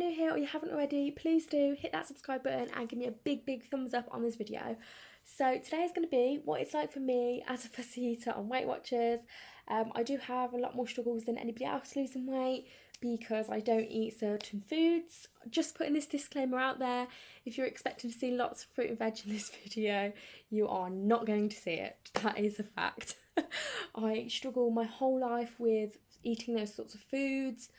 new here or you haven't already, please do hit that subscribe button and give me a big thumbs up on this video. So today is going to be what it's like for me as a fussy eater on Weight Watchers. I do have a lot more struggles than anybody else losing weight because I don't eat certain foods. Just putting this disclaimer out there, if you're expecting to see lots of fruit and veg in this video, you are not going to see it. That is a fact. I struggle my whole life with eating those sorts of foods.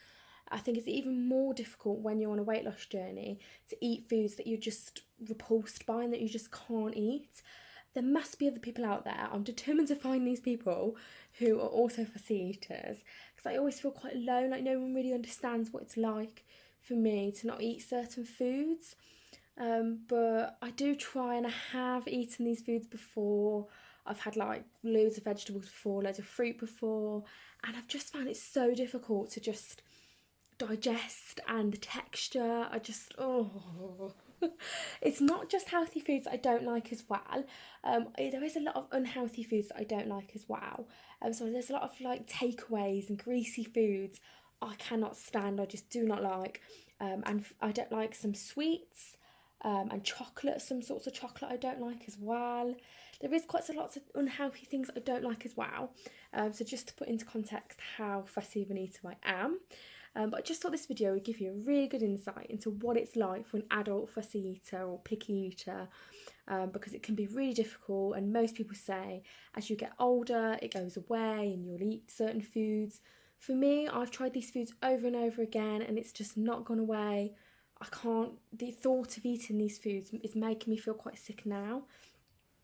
I think it's even more difficult when you're on a weight loss journey to eat foods that you're just repulsed by and that you just can't eat. There must be other people out there. I'm determined to find these people who are also fussy eaters, because I always feel quite alone, like no one really understands what it's like for me to not eat certain foods. But I do try, and I have eaten these foods before. I've had like loads of vegetables before, loads of fruit before, and I've just found it so difficult to just digest, and the texture, it's not just healthy foods I don't like as well. There is a lot of unhealthy foods that I don't like as well. So there's a lot of like takeaways and greasy foods I cannot stand, I just do not like. And I don't like some sweets and chocolate, some sorts of chocolate I don't like as well. There is quite a lot of unhealthy things I don't like as well. So just to put into context how fussy of an eater I am. But I just thought this video would give you a really good insight into what it's like for an adult fussy eater or picky eater, because it can be really difficult, and most people say as you get older it goes away and you'll eat certain foods. For me, I've tried these foods over and over again and it's just not gone away. The thought of eating these foods is making me feel quite sick now.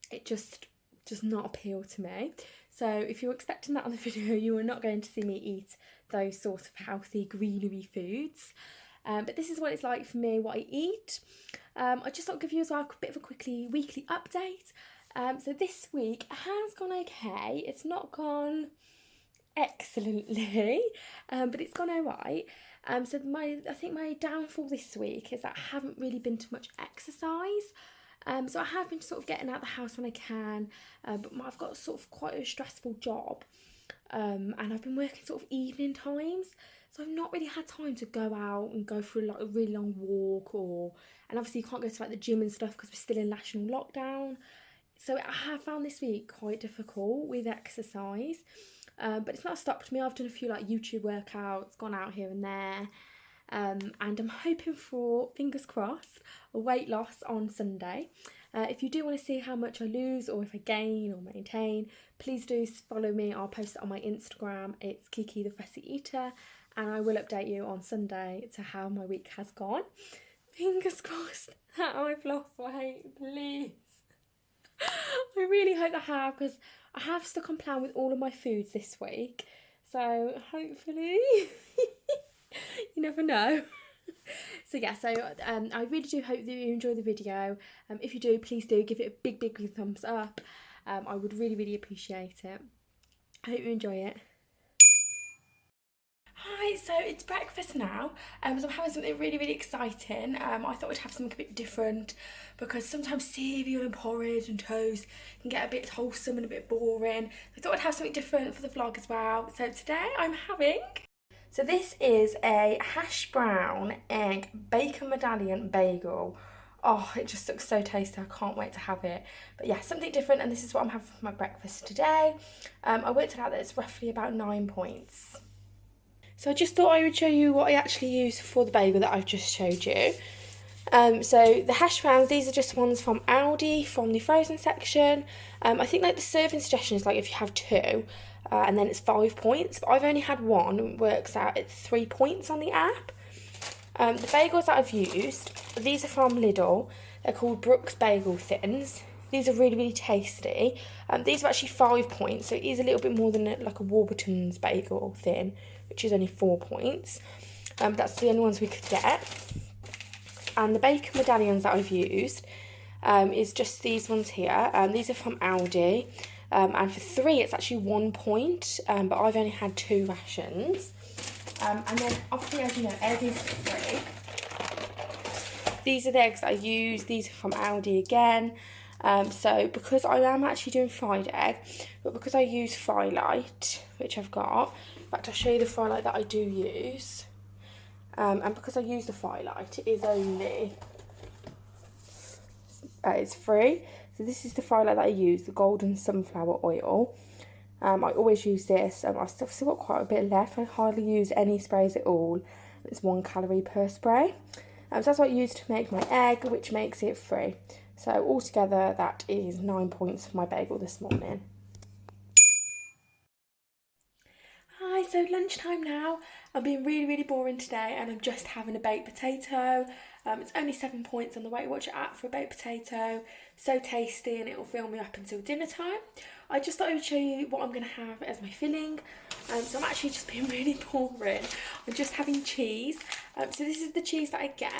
It just does not appeal to me. So if you're expecting that on the video, you are not going to see me eat those sort of healthy greenery foods. But this is what it's like for me, what I eat. I just thought I'd give you as well a bit of a weekly update. So this week has gone okay. It's not gone excellently, but it's gone alright. So I think my downfall this week is that I haven't really been to much exercise. So I have been sort of getting out of the house when I can, but I've got sort of quite a stressful job, and I've been working sort of evening times, so I've not really had time to go out and go for like a really long walk, and obviously you can't go to like the gym and stuff because we're still in national lockdown. So I have found this week quite difficult with exercise, but it's not stopped me. I've done a few like YouTube workouts, gone out here and there. And I'm hoping for, fingers crossed, a weight loss on Sunday. If you do want to see how much I lose or if I gain or maintain, please do follow me. I'll post it on my Instagram. It's Kiki the Fussy Eater, and I will update you on Sunday to how my week has gone. Fingers crossed that I've lost weight, please. I really hope I have, because I have stuck on plan with all of my foods this week. So hopefully... you never know. So yeah, I really do hope that you enjoy the video. If you do, please do give it a big thumbs up. I would really appreciate it. I hope you enjoy it. Hi, so it's breakfast now, so I'm having something really exciting. I thought we'd have something a bit different, because sometimes cereal and porridge and toast can get a bit wholesome and a bit boring. I thought I'd have something different for the vlog as well. So today I'm having... So this is a hash brown egg bacon medallion bagel. Oh, it just looks so tasty. I can't wait to have it. But yeah, something different, and this is what I'm having for my breakfast today. I worked it out that it's roughly about 9 points. So I just thought I would show you what I actually use for the bagel that I've just showed you. So the hash browns, these are just ones from Aldi, from the frozen section. I think like the serving suggestion is like if you have 2, and then it's 5 points, but I've only had 1, and it works out at 3 points on the app. The bagels that I've used, these are from Lidl. They're called Brooks Bagel Thins. These are really tasty. These are actually 5 points, so it is a little bit more than like a Warburton's bagel thin, which is only 4 points. That's the only ones we could get. And the bacon medallions that I've used is just these ones here. These are from Aldi. And for 3 it's actually 1 point, but I've only had 2 rations. And then obviously, as you know, egg is free. These are the eggs that I use. These are from Aldi again. So because I am actually doing fried egg, but because I use Frylight, which I've got, in fact I'll show you the Frylight that I do use. And because I use the Firelight, it is only, it's free. So this is the Firelight that I use, the golden sunflower oil. I always use this. I've still got quite a bit left. I hardly use any sprays at all. It's 1 calorie per spray. So that's what I use to make my egg, which makes it free. So altogether, that is 9 points for my bagel this morning. Hi, so lunchtime now. I'm being really boring today and I'm just having a baked potato. It's only 7 points on the Weight Watcher app for a baked potato. So tasty, and it will fill me up until dinner time. I just thought I would show you what I'm going to have as my filling. So I'm actually just being really boring. I'm just having cheese. So this is the cheese that I get.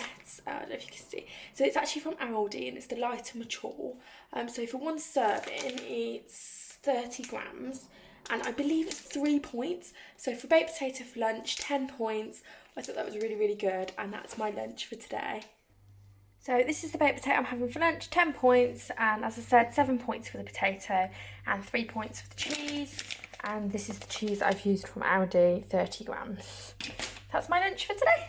I don't know if you can see. So it's actually from Aldi and it's the light and mature. So for one serving, it's 30 grams. And I believe it's 3 points. So for baked potato for lunch, 10 points. I thought that was really good, and that's my lunch for today. So this is the baked potato I'm having for lunch, 10 points, and as I said, 7 points for the potato and 3 points for the cheese. And this is the cheese I've used from Aldi, 30 grams. That's my lunch for today.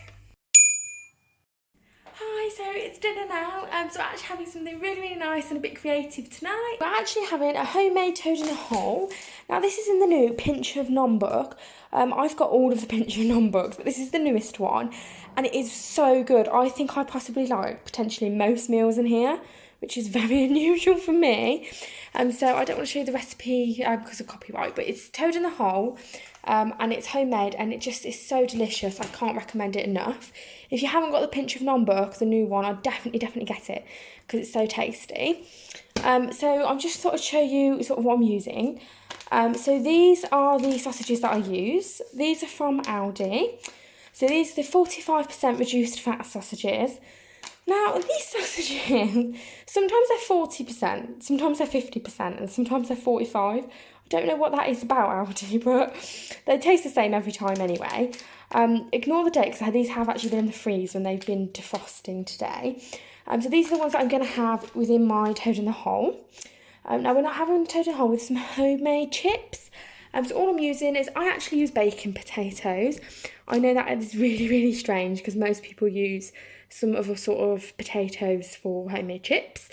Hi, so it's dinner now. So we're actually having something really nice and a bit creative tonight. We're actually having a homemade toad in a hole. Now this is in the new Pinch of Nom book. I've got all of the Pinch of Nom books, but this is the newest one, and it is so good. I think I possibly like potentially most meals in here, which is very unusual for me. So I don't want to show you the recipe because of copyright, but it's toad in the hole. And it's homemade and it just is so delicious. I can't recommend it enough. If you haven't got the Pinch of Nom book, the new one, I'd definitely get it because it's so tasty. So I'm just sort of show you sort of what I'm using. So these are the sausages that I use. These are from Aldi. So these are the 45% reduced fat sausages. Now, these sausages, sometimes they're 40%, sometimes they're 50%, and sometimes they're 45%. I don't know what that is about Aldi, but they taste the same every time anyway. Ignore the date because these have actually been in the freeze when they've been defrosting today. So these are the ones that I'm going to have within my toad in the hole. Now we're not having toad in the hole with some homemade chips. So all I'm using is, I actually use baking potatoes. I know that is really strange because most people use some other sort of potatoes for homemade chips.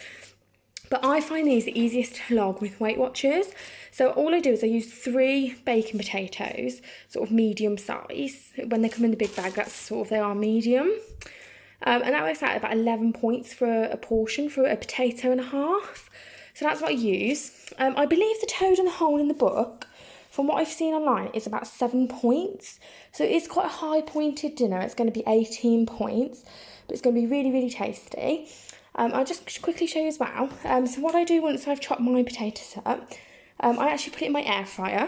But I find these the easiest to log with Weight Watchers. So all I do is I use 3 baking potatoes, sort of medium size. When they come in the big bag, that's sort of, they are medium. And that works out about 11 points for a portion for a potato and a half. So that's what I use. I believe the toad in the hole in the book, from what I've seen online, is about 7 points. So it is quite a high pointed dinner. It's going to be 18 points, but it's going to be really tasty. I'll just quickly show you as well. So what I do once I've chopped my potatoes up, I actually put it in my air fryer.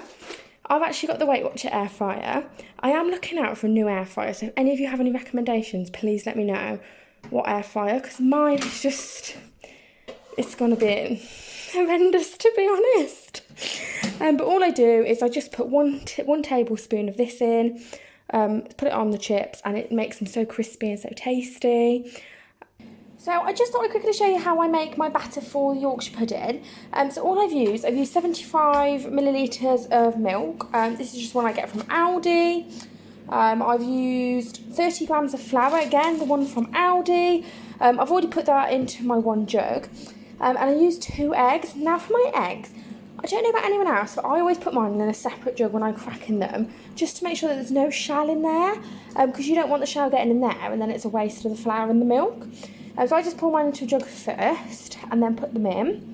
I've actually got the Weight Watcher air fryer. I am looking out for a new air fryer, so if any of you have any recommendations, please let me know what air fryer, because mine is just, it's going to be horrendous, to be honest. But all I do is I just put one tablespoon of this in, put it on the chips, and it makes them so crispy and so tasty. So I just thought I'd quickly show you how I make my batter for the Yorkshire pudding. So all I've used 75 millilitres of milk. This is just one I get from Aldi. I've used 30 grams of flour, again, the one from Aldi. I've already put that into my 1 jug. And I used 2 eggs. Now for my eggs, I don't know about anyone else, but I always put mine in a separate jug when I'm cracking them, just to make sure that there's no shell in there, because you don't want the shell getting in there and then it's a waste of the flour and the milk. So I just pour mine into a jug first and then put them in.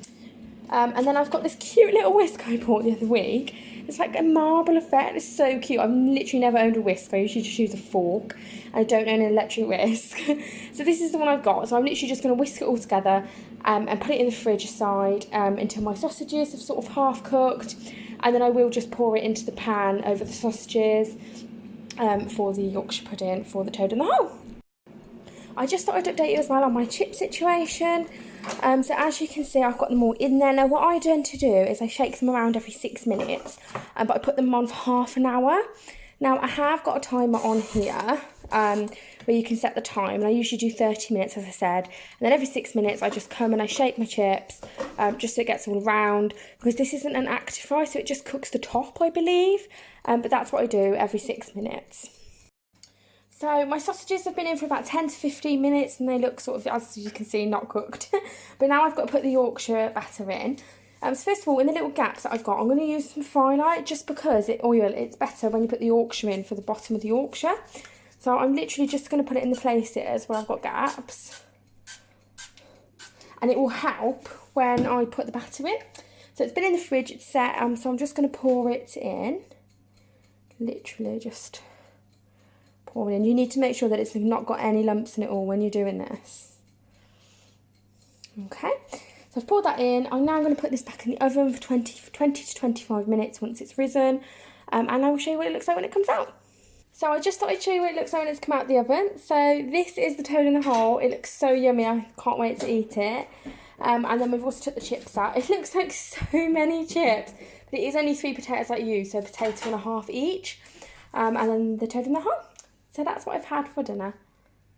And then I've got this cute little whisk I bought the other week. It's like a marble effect. It's so cute. I've literally never owned a whisk. I usually just use a fork. I don't own an electric whisk. So this is the one I've got. So I'm literally just going to whisk it all together and put it in the fridge aside until my sausages have sort of half cooked. And then I will just pour it into the pan over the sausages for the Yorkshire pudding for the toad in the hole. I just thought I'd update you as well on my chip situation. So as you can see, I've got them all in there. Now what I tend to do is I shake them around every 6 minutes, but I put them on for half an hour. Now I have got a timer on here where you can set the time, and I usually do 30 minutes, as I said, and then every 6 minutes I just come and I shake my chips just so it gets all round, because this isn't an active fry, so it just cooks the top, I believe, but that's what I do every 6 minutes. So my sausages have been in for about 10 to 15 minutes and they look sort of, as you can see, not cooked. But now I've got to put the Yorkshire batter in. So first of all, in the little gaps that I've got, I'm going to use some fry light just because it's better when you put the Yorkshire in for the bottom of the Yorkshire. So I'm literally just going to put it in the places where I've got gaps. And it will help when I put the batter in. So it's been in the fridge, it's set, so I'm just going to pour it in. Literally just pour it in. You need to make sure that it's not got any lumps in it all when you're doing this. Okay, so I've poured that in. I'm now going to put this back in the oven for 20 to 25 minutes once it's risen. And I will show you what it looks like when it comes out. So I just thought I'd show you what it looks like when it's come out the oven. So this is the toad in the hole. It looks so yummy. I can't wait to eat it. And then we've also took the chips out. It looks like so many chips, but it is only 3 potatoes like you, so a potato and a half each. And then the toad in the hole. So that's what I've had for dinner.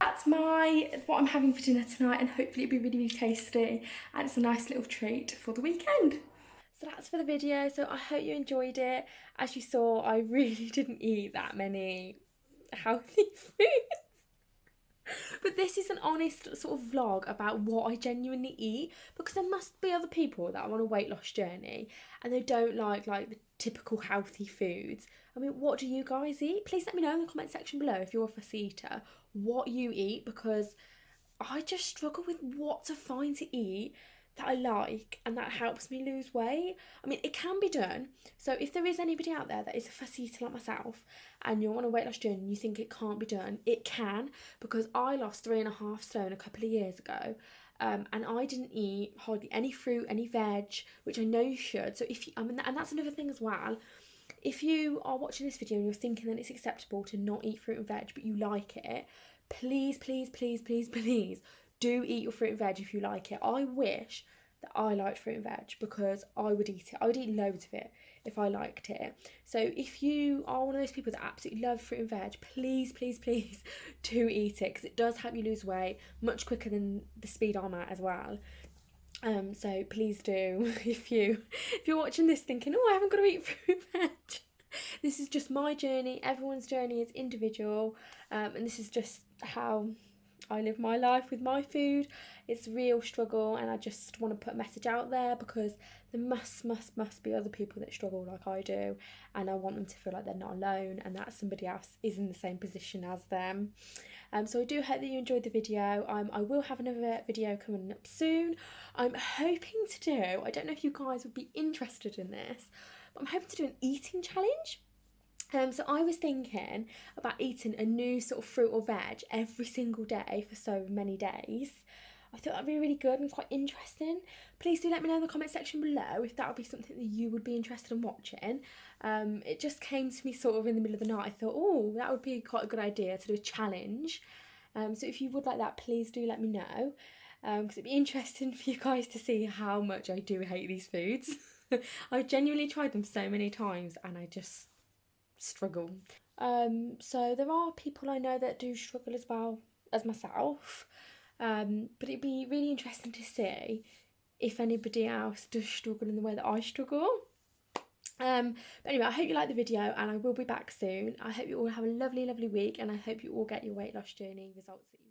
That's what I'm having for dinner tonight, and hopefully it'll be really, really tasty. And it's a nice little treat for the weekend. So that's for the video, so I hope you enjoyed it. As you saw, I really didn't eat that many healthy foods. But this is an honest sort of vlog about what I genuinely eat, because there must be other people that are on a weight loss journey and they don't like the typical healthy foods. I mean, what do you guys eat? Please let me know in the comment section below if you're a fussy eater, what you eat, because I just struggle with what to find to eat that I like and that helps me lose weight. I mean, it can be done. So if there is anybody out there that is a fussy eater like myself and you're on a weight loss journey and you think it can't be done, it can, because I lost 3.5 stone a couple of years ago. And I didn't eat hardly any fruit, any veg, which I know you should. So and that's another thing as well. If you are watching this video and you're thinking that it's acceptable to not eat fruit and veg, but you like it, please, please, please, please, please do eat your fruit and veg if you like it. I wish that I liked fruit and veg, because I would eat it. I would eat loads of it if I liked it. So if you are one of those people that absolutely love fruit and veg, please, please, please do eat it, because it does help you lose weight much quicker than the speed I'm at as well. So please do, if you're watching this thinking, oh, I haven't got to eat fruit and veg. This is just my journey. Everyone's journey is individual, and this is just how I live my life with my food. It's a real struggle, and I just want to put a message out there, because there must be other people that struggle like I do, and I want them to feel like they're not alone and that somebody else is in the same position as them. So I do hope that you enjoyed the video. I will have another video coming up soon. I'm hoping to do, I don't know if you guys would be interested in this, but I'm hoping to do an eating challenge. So I was thinking about eating a new sort of fruit or veg every single day for so many days. I thought that'd be really good and quite interesting. Please do let me know in the comment section below if that would be something that you would be interested in watching. It just came to me sort of in the middle of the night. I thought, oh, that would be quite a good idea to do a challenge. So if you would like that, please do let me know, because it'd be interesting for you guys to see how much I do hate these foods. I've genuinely tried them so many times and I just struggle. So there are people I know that do struggle as well as myself, but it'd be really interesting to see if anybody else does struggle in the way that I struggle. But anyway, I hope you like the video, and I will be back soon. I hope you all have a lovely week, and I hope you all get your weight loss journey results that you